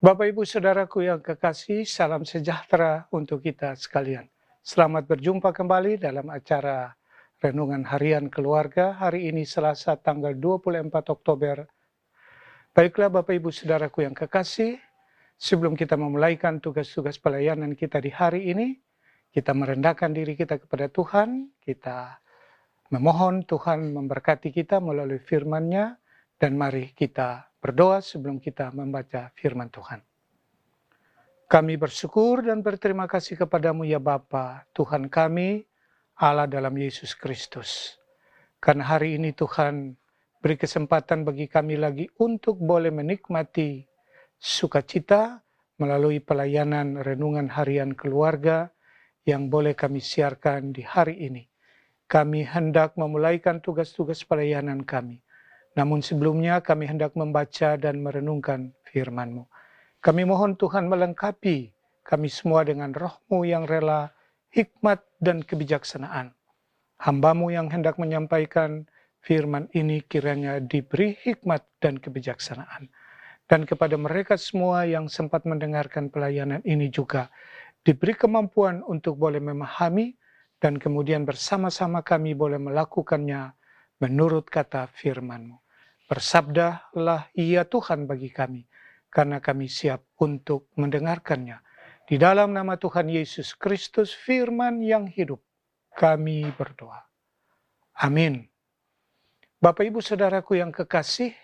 Bapak, Ibu, Saudaraku yang kekasih, salam sejahtera untuk kita sekalian. Selamat berjumpa kembali dalam acara Renungan Harian Keluarga hari ini Selasa tanggal 24 Oktober. Baiklah Bapak, Ibu, Saudaraku yang kekasih, sebelum kita memulaikan tugas-tugas pelayanan kita di hari ini, kita merendahkan diri kita kepada Tuhan, kita memohon Tuhan memberkati kita melalui firman-Nya, dan mari kita berdoa sebelum kita membaca firman Tuhan. Kami bersyukur dan berterima kasih kepadamu ya Bapa, Tuhan kami, Allah dalam Yesus Kristus. Karena hari ini Tuhan beri kesempatan bagi kami lagi untuk boleh menikmati sukacita melalui pelayanan renungan harian keluarga yang boleh kami siarkan di hari ini. Kami hendak memulaikan tugas-tugas pelayanan kami. Namun sebelumnya kami hendak membaca dan merenungkan firman-Mu. Kami mohon Tuhan melengkapi kami semua dengan roh-Mu yang rela, hikmat dan kebijaksanaan. Hamba-Mu yang hendak menyampaikan firman ini kiranya diberi hikmat dan kebijaksanaan. Dan kepada mereka semua yang sempat mendengarkan pelayanan ini juga diberi kemampuan untuk boleh memahami dan kemudian bersama-sama kami boleh melakukannya menurut kata firman-Mu. Bersabdalah ya Tuhan bagi kami, karena kami siap untuk mendengarkannya. Di dalam nama Tuhan Yesus Kristus, firman yang hidup, kami berdoa. Amin. Bapak, Ibu, Saudaraku yang kekasih,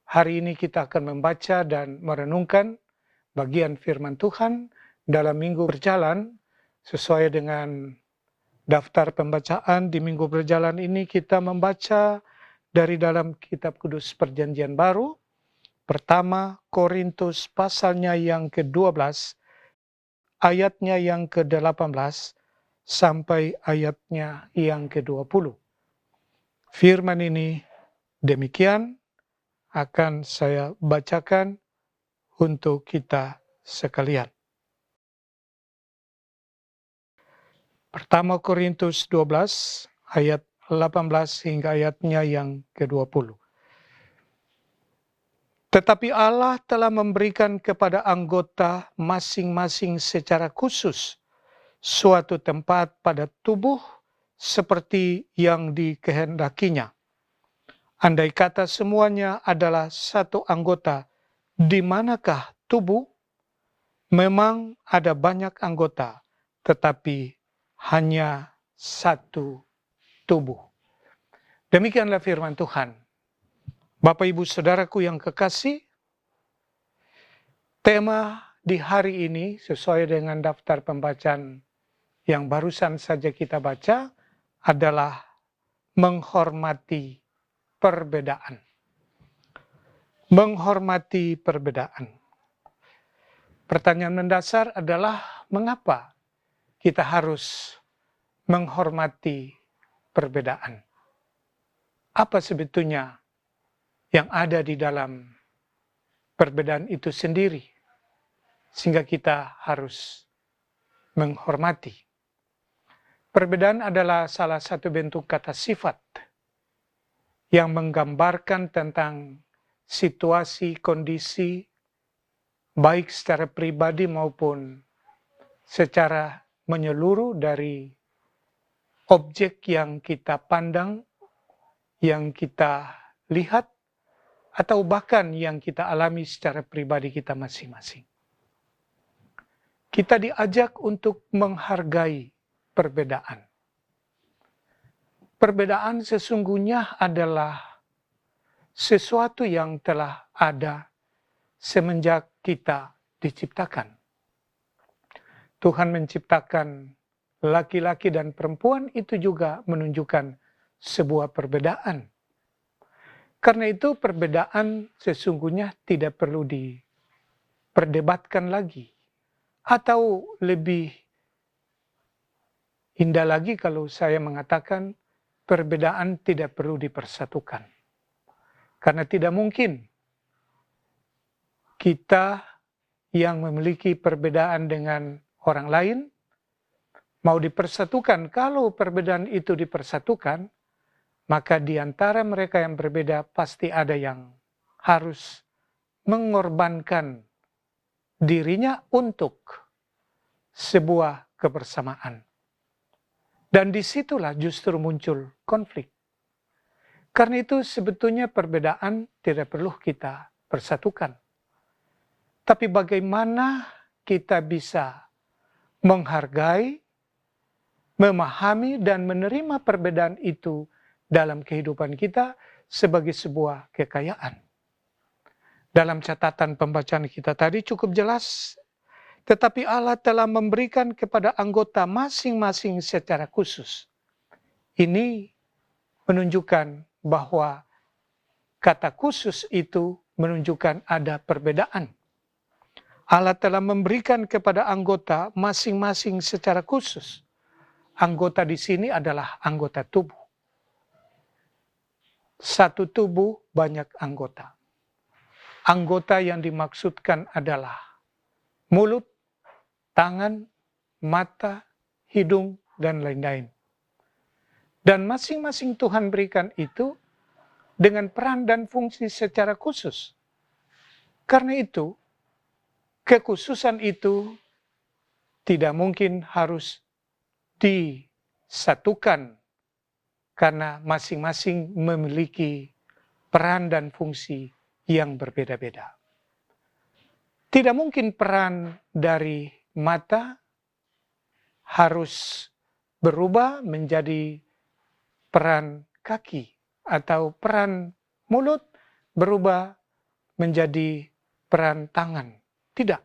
hari ini kita akan membaca dan merenungkan bagian firman Tuhan dalam minggu berjalan. Sesuai dengan daftar pembacaan di minggu berjalan ini, kita membaca dari dalam kitab kudus perjanjian baru, pertama Korintus pasalnya yang ke-12, ayatnya yang ke-18, sampai ayatnya yang ke-20. Firman ini demikian akan saya bacakan untuk kita sekalian. Pertama Korintus 12, ayat 18 hingga ayatnya yang ke-20. Tetapi Allah telah memberikan kepada anggota masing-masing secara khusus suatu tempat pada tubuh seperti yang dikehendakinya. Andai kata semuanya adalah satu anggota, di manakah tubuh? Memang ada banyak anggota, tetapi hanya satu tubuh. Demikianlah firman Tuhan. Bapak, Ibu, Saudaraku yang kekasih, tema di hari ini sesuai dengan daftar pembacaan yang barusan saja kita baca adalah menghormati perbedaan. Menghormati perbedaan. Pertanyaan mendasar adalah mengapa kita harus menghormati perbedaan? Apa sebetulnya yang ada di dalam perbedaan itu sendiri, sehingga kita harus menghormati? Perbedaan adalah salah satu bentuk kata sifat yang menggambarkan tentang situasi, kondisi, baik secara pribadi maupun secara menyeluruh dari objek yang kita pandang, yang kita lihat, atau bahkan yang kita alami secara pribadi kita masing-masing. Kita diajak untuk menghargai perbedaan. Perbedaan sesungguhnya adalah sesuatu yang telah ada semenjak kita diciptakan. Tuhan menciptakan laki-laki dan perempuan, itu juga menunjukkan sebuah perbedaan. Karena itu perbedaan sesungguhnya tidak perlu diperdebatkan lagi. Atau lebih indah lagi kalau saya mengatakan perbedaan tidak perlu dipersatukan. Karena tidak mungkin kita yang memiliki perbedaan dengan orang lain mau dipersatukan. Kalau perbedaan itu dipersatukan, maka di antara mereka yang berbeda pasti ada yang harus mengorbankan dirinya untuk sebuah kebersamaan. Dan disitulah justru muncul konflik. Karena itu sebetulnya perbedaan tidak perlu kita persatukan. Tapi bagaimana kita bisa menghargai, memahami, dan menerima perbedaan itu dalam kehidupan kita sebagai sebuah kekayaan. Dalam catatan pembacaan kita tadi cukup jelas, tetapi Allah telah memberikan kepada anggota masing-masing secara khusus. Ini menunjukkan bahwa kata khusus itu menunjukkan ada perbedaan. Allah telah memberikan kepada anggota masing-masing secara khusus. Anggota di sini adalah anggota tubuh. Satu tubuh banyak anggota. Anggota yang dimaksudkan adalah mulut, tangan, mata, hidung, dan lain-lain. Dan masing-masing Tuhan berikan itu dengan peran dan fungsi secara khusus. Karena itu, kekhususan itu tidak mungkin harus disatukan karena masing-masing memiliki peran dan fungsi yang berbeda-beda. Tidak mungkin peran dari mata harus berubah menjadi peran kaki atau peran mulut berubah menjadi peran tangan. Tidak.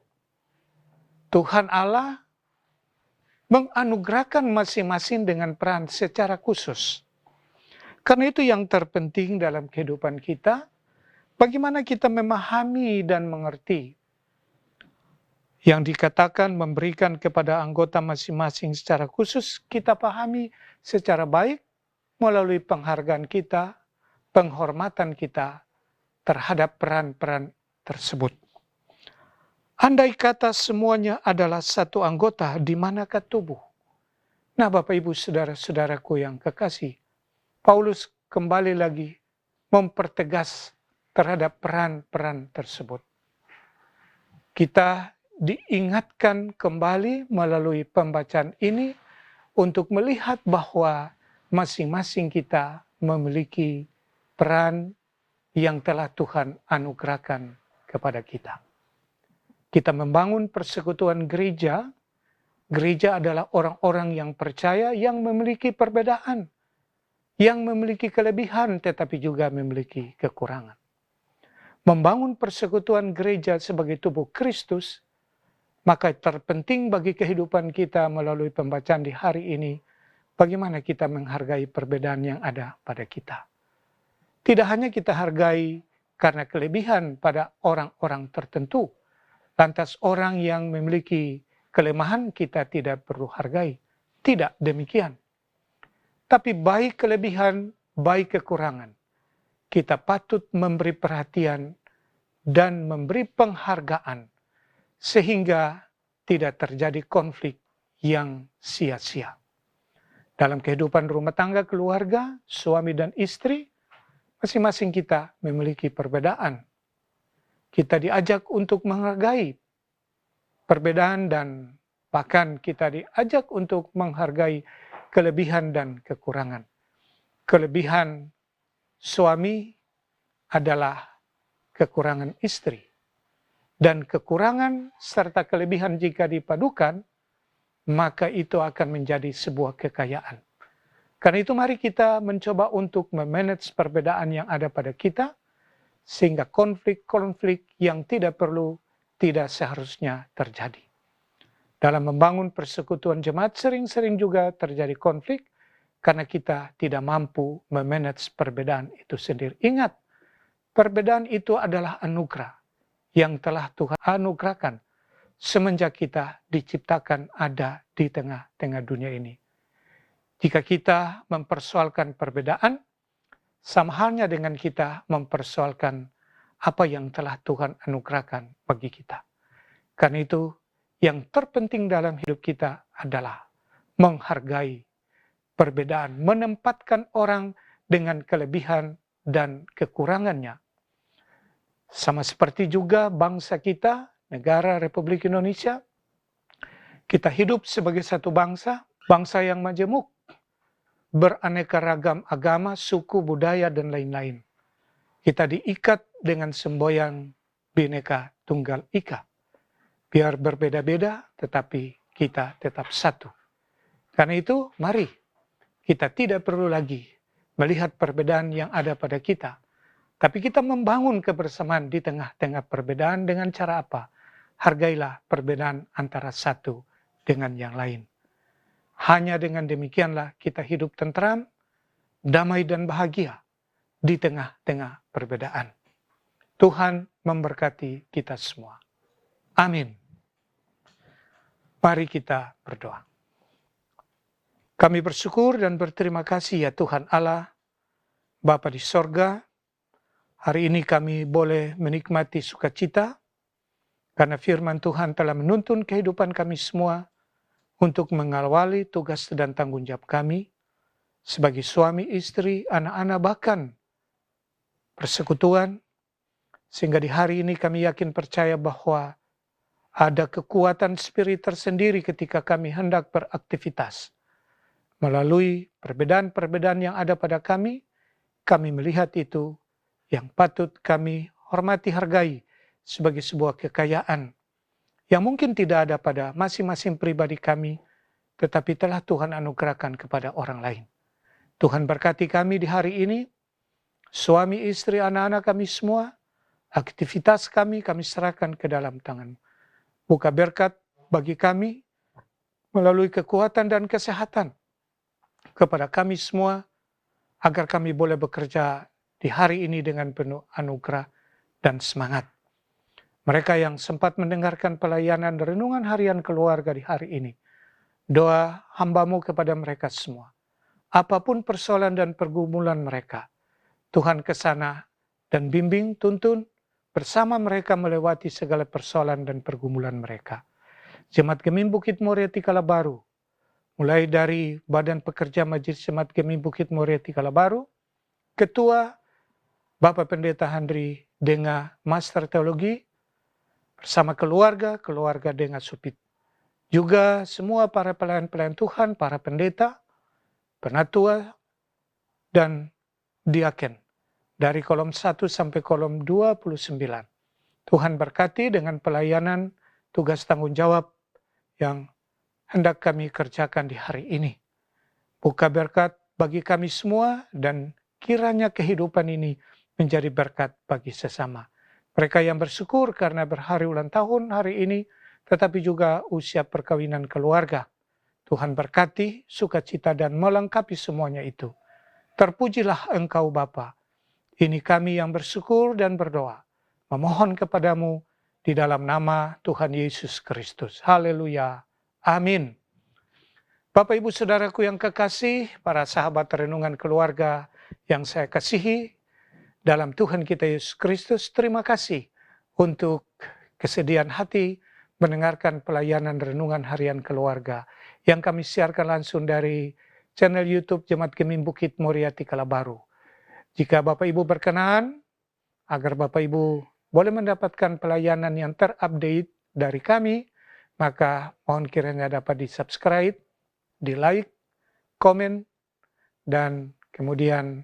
Tuhan Allah menganugerahkan masing-masing dengan peran secara khusus. Karena itu yang terpenting dalam kehidupan kita, bagaimana kita memahami dan mengerti yang dikatakan memberikan kepada anggota masing-masing secara khusus, kita pahami secara baik melalui penghargaan kita, penghormatan kita terhadap peran-peran tersebut. Andai kata semuanya adalah satu anggota, di manakah tubuh? Nah, Bapak Ibu saudara-saudaraku yang kekasih, Paulus kembali lagi mempertegas terhadap peran-peran tersebut. Kita diingatkan kembali melalui pembacaan ini untuk melihat bahwa masing-masing kita memiliki peran yang telah Tuhan anugerahkan kepada kita. Kita membangun persekutuan gereja. Gereja adalah orang-orang yang percaya, yang memiliki perbedaan, yang memiliki kelebihan tetapi juga memiliki kekurangan. Membangun persekutuan gereja sebagai tubuh Kristus, maka terpenting bagi kehidupan kita melalui pembacaan di hari ini, bagaimana kita menghargai perbedaan yang ada pada kita. Tidak hanya kita hargai karena kelebihan pada orang-orang tertentu, lantas orang yang memiliki kelemahan kita tidak perlu hargai. Tidak demikian. Tapi baik kelebihan, baik kekurangan, kita patut memberi perhatian dan memberi penghargaan sehingga tidak terjadi konflik yang sia-sia. Dalam kehidupan rumah tangga keluarga, suami dan istri, masing-masing kita memiliki perbedaan. Kita diajak untuk menghargai perbedaan dan bahkan kita diajak untuk menghargai kelebihan dan kekurangan. Kelebihan suami adalah kekurangan istri. Dan kekurangan serta kelebihan jika dipadukan, maka itu akan menjadi sebuah kekayaan. Karena itu mari kita mencoba untuk memanage perbedaan yang ada pada kita, sehingga konflik-konflik yang tidak perlu, tidak seharusnya terjadi. Dalam membangun persekutuan jemaat sering-sering juga terjadi konflik, karena kita tidak mampu memanage perbedaan itu sendiri. Ingat, perbedaan itu adalah anugerah yang telah Tuhan anugerahkan semenjak kita diciptakan ada di tengah-tengah dunia ini. Jika kita mempersoalkan perbedaan, sama halnya dengan kita mempersoalkan apa yang telah Tuhan anugerahkan bagi kita. Karena itu, yang terpenting dalam hidup kita adalah menghargai perbedaan, menempatkan orang dengan kelebihan dan kekurangannya. Sama seperti juga bangsa kita negara Republik Indonesia. Kita hidup sebagai satu bangsa, bangsa yang majemuk, beraneka ragam agama, suku, budaya, dan lain-lain. Kita diikat dengan semboyan Bhinneka Tunggal Ika. Biar berbeda-beda, tetapi kita tetap satu. Karena itu, mari kita tidak perlu lagi melihat perbedaan yang ada pada kita. Tapi kita membangun kebersamaan di tengah-tengah perbedaan dengan cara apa? Hargailah perbedaan antara satu dengan yang lain. Hanya dengan demikianlah kita hidup tentram, damai dan bahagia di tengah-tengah perbedaan. Tuhan memberkati kita semua. Amin. Mari kita berdoa. Kami bersyukur dan berterima kasih ya Tuhan Allah, Bapa di sorga. Hari ini kami boleh menikmati sukacita karena firman Tuhan telah menuntun kehidupan kami semua untuk mengawali tugas dan tanggung jawab kami sebagai suami, istri, anak-anak, bahkan persekutuan. Sehingga di hari ini kami yakin percaya bahwa ada kekuatan spirit tersendiri ketika kami hendak beraktivitas. Melalui perbedaan-perbedaan yang ada pada kami melihat itu yang patut kami hormati, hargai sebagai sebuah kekayaan yang mungkin tidak ada pada masing-masing pribadi kami, tetapi telah Tuhan anugerahkan kepada orang lain. Tuhan berkati kami di hari ini, suami, istri, anak-anak kami semua, aktivitas kami serahkan ke dalam tangan. Buka berkat bagi kami melalui kekuatan dan kesehatan kepada kami semua, agar kami boleh bekerja di hari ini dengan penuh anugerah dan semangat. Mereka yang sempat mendengarkan pelayanan renungan harian keluarga di hari ini, doa hamba-Mu kepada mereka semua. Apapun persoalan dan pergumulan mereka, Tuhan kesana dan bimbing, tuntun, bersama mereka melewati segala persoalan dan pergumulan mereka. Jemaat Gemim Bukit Moriati Kalabaru, mulai dari Badan Pekerja Majelis Jemaat Gemim Bukit Moriati Kalabaru, Ketua Bapak Pendeta Handri Denga Master Teologi, bersama keluarga Denga Supit. Juga semua para pelayan-pelayan Tuhan, para pendeta, penatua, dan diaken. Dari kolom 1 sampai kolom 29. Tuhan berkati dengan pelayanan tugas tanggung jawab yang hendak kami kerjakan di hari ini. Buka berkat bagi kami semua dan kiranya kehidupan ini menjadi berkat bagi sesama. Mereka yang bersyukur karena berhari ulang tahun hari ini, tetapi juga usia perkawinan keluarga. Tuhan berkati, sukacita dan melengkapi semuanya itu. Terpujilah Engkau Bapa. Ini kami yang bersyukur dan berdoa, memohon kepadamu di dalam nama Tuhan Yesus Kristus. Haleluya. Amin. Bapak Ibu Saudaraku yang kekasih, para sahabat renungan keluarga yang saya kasihi, dalam Tuhan kita Yesus Kristus, terima kasih untuk kesediaan hati mendengarkan pelayanan renungan harian keluarga yang kami siarkan langsung dari channel YouTube Jemaat Gemim Bukit Moriati Kalabaru. Jika Bapak Ibu berkenan, agar Bapak Ibu boleh mendapatkan pelayanan yang terupdate dari kami, maka mohon kiranya dapat di-subscribe, di-like, komen, dan kemudian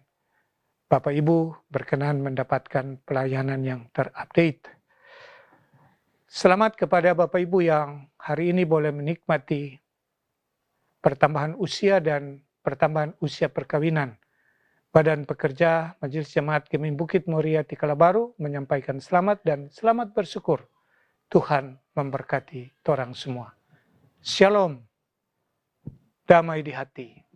Bapak Ibu berkenan mendapatkan pelayanan yang terupdate. Selamat kepada Bapak Ibu yang hari ini boleh menikmati pertambahan usia dan pertambahan usia perkawinan. Badan Pekerja Majelis Jemaat Gemim Bukit Moriati Kalabaru menyampaikan selamat dan selamat bersyukur. Tuhan memberkati orang semua. Shalom, damai di hati.